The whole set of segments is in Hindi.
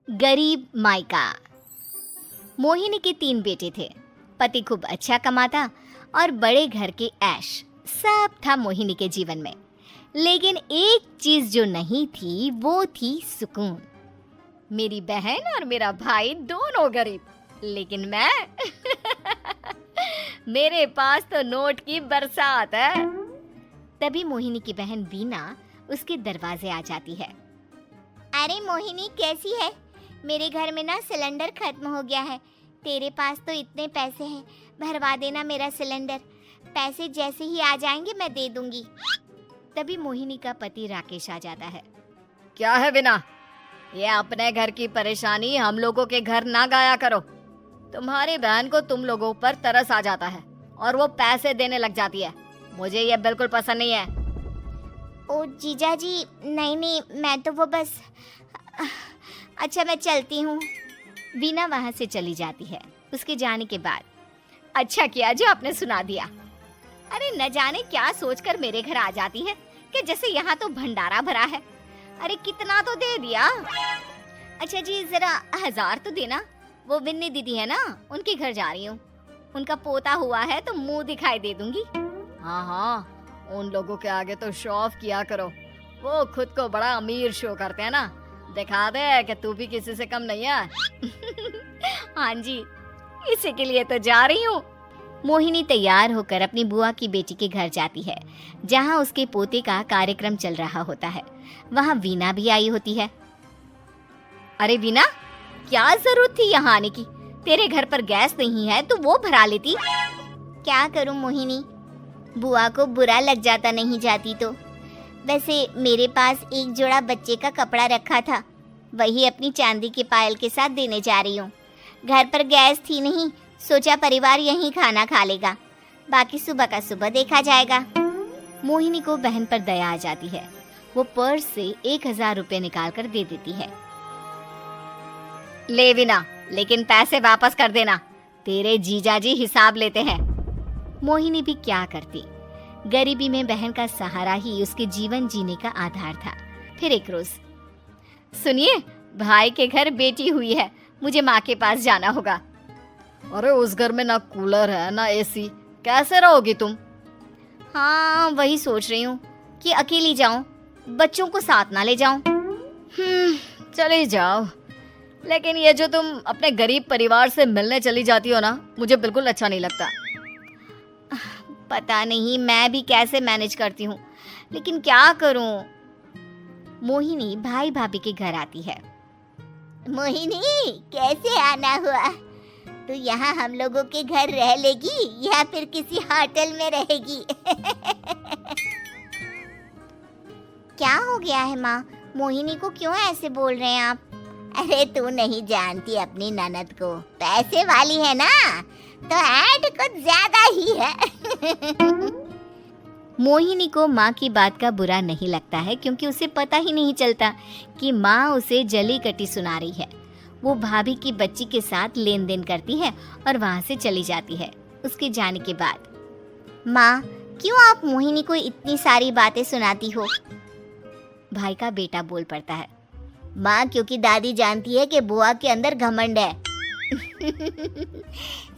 गरीब मायका। मोहिनी के 3 बेटे थे। पति खूब अच्छा कमाता और बड़े घर के ऐश सब था मोहिनी के जीवन में। लेकिन एक चीज जो नहीं थी वो थी सुकून। मेरी बहन और मेरा भाई दोनों गरीब, लेकिन मैं मेरे पास तो नोट की बरसात है। तभी मोहिनी की बहन वीना उसके दरवाजे आ जाती है। अरे मोहिनी, कैसी है? मेरे घर में ना सिलेंडर खत्म हो गया है। तेरे पास तो इतने पैसे हैं, भरवा देना मेरा सिलेंडर। पैसे जैसे ही आ जाएंगे मैं दे दूंगी। तभी मोहिनी का पति राकेश आ जाता है। क्या है वीना, ये अपने घर की परेशानी हम लोगों के घर ना गाया करो। तुम्हारी बहन को तुम लोगों पर तरस आ जाता है और वो पैसे देने लग जाती है। मुझे ये बिल्कुल पसंद नहीं है। ओ जीजा जी, नहीं, मैं तो वो बस अच्छा, मैं चलती हूँ। वीना वहाँ से चली जाती है। उसके जाने के बाद अच्छा किया जो आपने सुना दिया। अरे न जाने क्या सोचकर मेरे घर आ जाती है कि जैसे यहाँ तो भंडारा भरा है। अरे कितना तो दे दिया। अच्छा जी, जरा 1000 तो देना। वो बिन्नी दीदी है ना, उनके घर जा रही हूँ। उनका पोता हुआ है तो मुंह दिखाई दे दूंगी। हाँ, उन लोगों के आगे तो शो ऑफ किया करो। वो खुद को बड़ा अमीर शो करते हैं ना, दिखा दे कि तू भी किसी से कम नहीं है। हाँ जी, इसी के लिए तो जा रही हूँ। मोहिनी तैयार होकर अपनी बुआ की बेटी के घर जाती है, जहाँ उसके पोते का कार्यक्रम चल रहा होता है। वहाँ वीना भी आई होती है। अरे वीना, क्या जरूरत थी यहाँ आने की? तेरे घर पर गैस नहीं है तो वो भरा लेती। क्या करूँ मोहिनी, बुआ को बुरा लग जाता नहीं जाती तो। वैसे मेरे पास एक जोड़ा बच्चे का कपड़ा रखा था, वही अपनी चांदी के पायल के साथ देने जा रही हूँ। घर पर गैस थी नहीं, सोचा परिवार यहीं खाना खा लेगा, बाकी सुबह का सुबह देखा जाएगा। मोहिनी को बहन पर दया आ जाती है। वो पर्स से 1000 रुपए निकाल कर दे देती है। ले वीना, लेकिन पैसे वापस कर देना, तेरे जीजाजी हिसाब लेते हैं। मोहिनी भी क्या करती, गरीबी में बहन का सहारा ही उसके जीवन जीने का आधार था। फिर एक रोज, सुनिए, भाई के घर बेटी हुई है, मुझे माँ के पास जाना होगा। अरे उस घर में ना कूलर है ना एसी, कैसे रहोगी तुम? हाँ, वही सोच रही हूँ कि अकेली जाऊं, बच्चों को साथ ना ले जाऊं। चले जाओ, लेकिन ये जो तुम अपने गरीब परिवार से मिलने चली जाती हो ना, मुझे बिल्कुल अच्छा नहीं लगता। पता नहीं मैं भी कैसे मैनेज करती हूँ, लेकिन क्या करूँ। मोहिनी भाई भाभी के घर आती है। मोहिनी, कैसे आना हुआ? तू यहाँ हम लोगों के घर रह लेगी या फिर किसी होटल में रहेगी? क्या हो गया है माँ, मोहिनी को क्यों ऐसे बोल रहे हैं आप? अरे तू नहीं जानती अपनी ननद को, पैसे वाली है ना, तो ऐड कुछ ज्यादा ही है। मोहिनी को माँ की बात का बुरा नहीं लगता है, क्योंकि उसे पता ही नहीं चलता कि माँ उसे जली कटी सुना रही है। वो भाभी की बच्ची के साथ लेन देन करती है और वहाँ से चली जाती है। उसके जाने के बाद, माँ क्यों आप मोहिनी को इतनी सारी बातें सुनाती हो? भाई का बेटा बोल पड़ता है। माँ, क्योंकि दादी जानती है कि बुआ के अंदर घमंड है।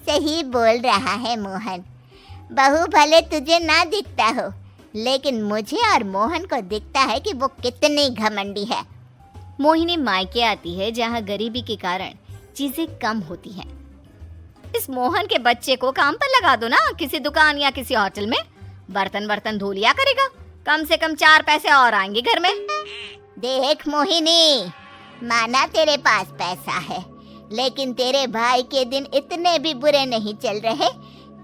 सही बोल रहा है मोहन, बहू भले तुझे ना दिखता हो, लेकिन मुझे और मोहन को दिखता है कि वो कितनी घमंडी है। मोहिनी मायके आती है, जहाँ गरीबी के कारण चीजें कम होती हैं। इस मोहन के बच्चे को काम पर लगा दो ना, किसी दुकान या किसी होटल में, बर्तन धो लिया करेगा, कम से कम 4 पैसे और आएंगे घर में। देख मोहिनी, माना तेरे पास पैसा है, लेकिन तेरे भाई के दिन इतने भी बुरे नहीं चल रहे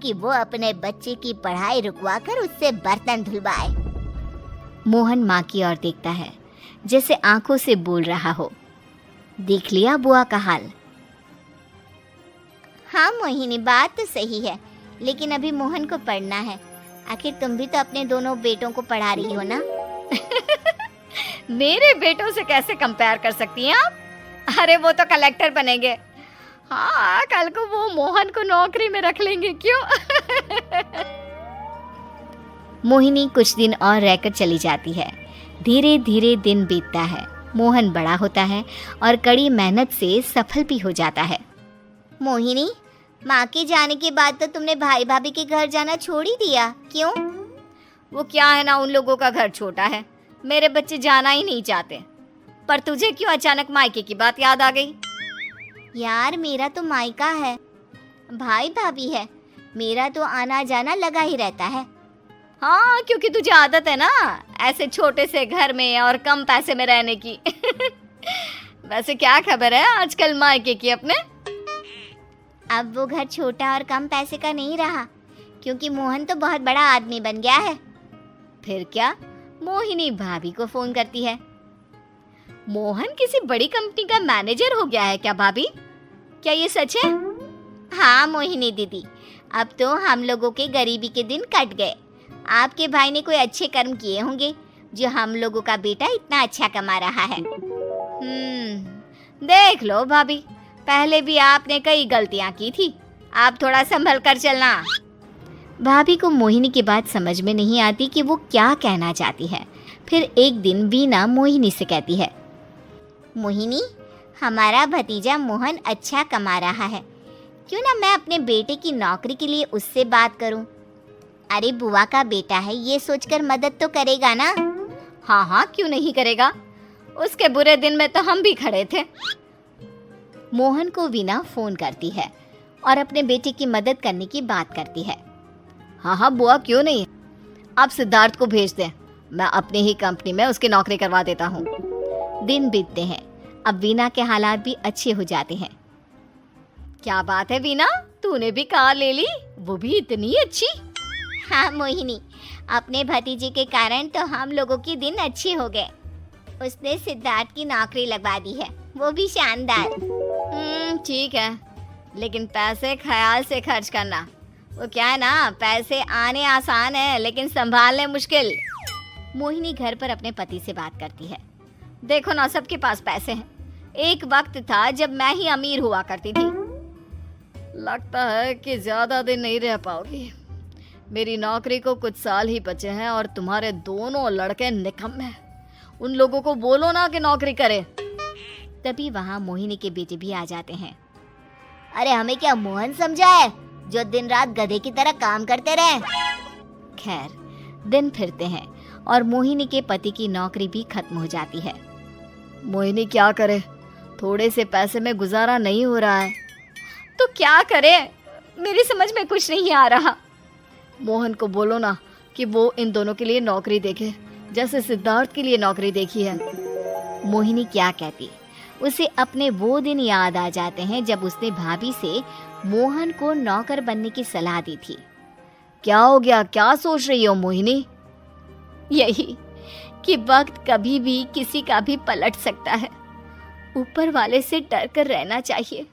कि वो अपने बच्चे की पढ़ाई रुकवा कर उससे बर्तन धुलवाए। मोहन माँ की ओर देखता है, जैसे आंखों से बोल रहा हो, देख लिया बुआ का हाल। हाँ मोहिनी, बात तो सही है, लेकिन अभी मोहन को पढ़ना है। आखिर तुम भी तो अपने दोनों बेटों को पढ़ा रही हो ना। मेरे बेटों से कैसे कंपेयर कर सकती हैं आप? अरे वो तो कलेक्टर बनेंगे। हाँ, कल को वो मोहन को नौकरी में रख लेंगे, क्यों? मोहिनी कुछ दिन और रहकर चली जाती है। धीरे धीरे दिन बीतता है मोहन बड़ा होता है और कड़ी मेहनत से सफल भी हो जाता है। मोहिनी, माँ के जाने के बाद तो तुमने भाई भाभी के घर जाना छोड़ ही दिया, क्यों? वो क्या है ना, उन लोगों का घर छोटा है, मेरे बच्चे जाना ही नहीं चाहते। पर तुझे क्यों अचानक मायके की बात याद आ गई? यार, मेरा तो मायका है, भाई भाभी है, मेरा तो आना जाना लगा ही रहता है। हाँ, क्योंकि तुझे आदत है ना ऐसे छोटे से घर में और कम पैसे में रहने की। वैसे क्या खबर है आजकल मायके की अपने? अब वो घर छोटा और कम पैसे का नहीं रहा, क्योंकि मोहन तो बहुत बड़ा आदमी बन गया है। फिर क्या? मोहिनी भाभी को फोन करती है। मोहन किसी बड़ी कंपनी का मैनेजर हो गया है क्या भाभी? क्या ये सच है? हाँ मोहिनी दीदी, अब तो हम लोगों के गरीबी के दिन कट गए। आपके भाई ने कोई अच्छे कर्म किए होंगे जो हम लोगों का बेटा इतना अच्छा कमा रहा है। देख लो भाभी, पहले भी आपने कई गलतियां की थी, आप थोड़ा संभल कर चलना। भाभी को मोहिनी की बात समझ में नहीं आती कि वो क्या कहना चाहती है। फिर एक दिन वीना मोहिनी से कहती है, मोहिनी, हमारा भतीजा मोहन अच्छा कमा रहा है, क्यों ना मैं अपने बेटे की नौकरी के लिए उससे बात करूं? अरे बुआ का बेटा है, ये सोचकर मदद तो करेगा ना? हाँ हाँ, क्यों नहीं करेगा, उसके बुरे दिन में तो हम भी खड़े थे। मोहन को वीना फोन करती है और अपने बेटे की मदद करने की बात करती है। हाँ हाँ बुआ, क्यों नहीं, आप सिद्धार्थ को भेज दें, मैं अपनी ही कंपनी में उसकी नौकरी करवा देता हूँ। दिन बीतते हैं, अब वीना के हालात भी अच्छे हो जाते हैं। क्या बात है वीना, तूने भी कार ले ली, वो भी इतनी अच्छी? हाँ मोहिनी, अपने भतीजे के कारण तो हम लोगों के दिन अच्छे हो गए। उसने सिद्धार्थ की नौकरी लगवा दी है, वो भी शानदार। ठीक है, लेकिन पैसे ख्याल से खर्च करना। वो क्या है ना, पैसे आने आसान है लेकिन संभालने मुश्किल। मोहिनी घर पर अपने पति से बात करती है। देखो ना, सबके पास पैसे हैं, एक वक्त था जब मैं ही अमीर हुआ करती थी। लगता है कि ज्यादा दिन नहीं रह पाओगी, मेरी नौकरी को कुछ साल ही बचे हैं और तुम्हारे दोनों लड़के निकम्मे हैं, उन लोगों को बोलो ना कि नौकरी करे। तभी वहाँ मोहिनी के बेटे भी आ जाते हैं। अरे हमें क्या मोहन समझा है जो दिन रात गधे की तरह काम करते रहे? खैर, दिन फिरते हैं और मोहिनी के पति की नौकरी भी खत्म हो जाती है। मोहिनी क्या करे, थोड़े से पैसे में गुजारा नहीं हो रहा है। तो क्या करे, मेरी समझ में कुछ नहीं आ रहा। मोहन को बोलो ना कि वो इन दोनों के लिए नौकरी देखे, जैसे सिद्धार्थ के लिए नौकरी देखी है। मोहिनी क्या कहती, उसे अपने वो दिन याद आ जाते हैं जब उसने भाभी से मोहन को नौकर बनने की सलाह दी थी। क्या हो गया, क्या सोच रही हो मोहिनी? यही कि वक्त कभी भी किसी का भी पलट सकता है, ऊपर वाले से डर कर रहना चाहिए।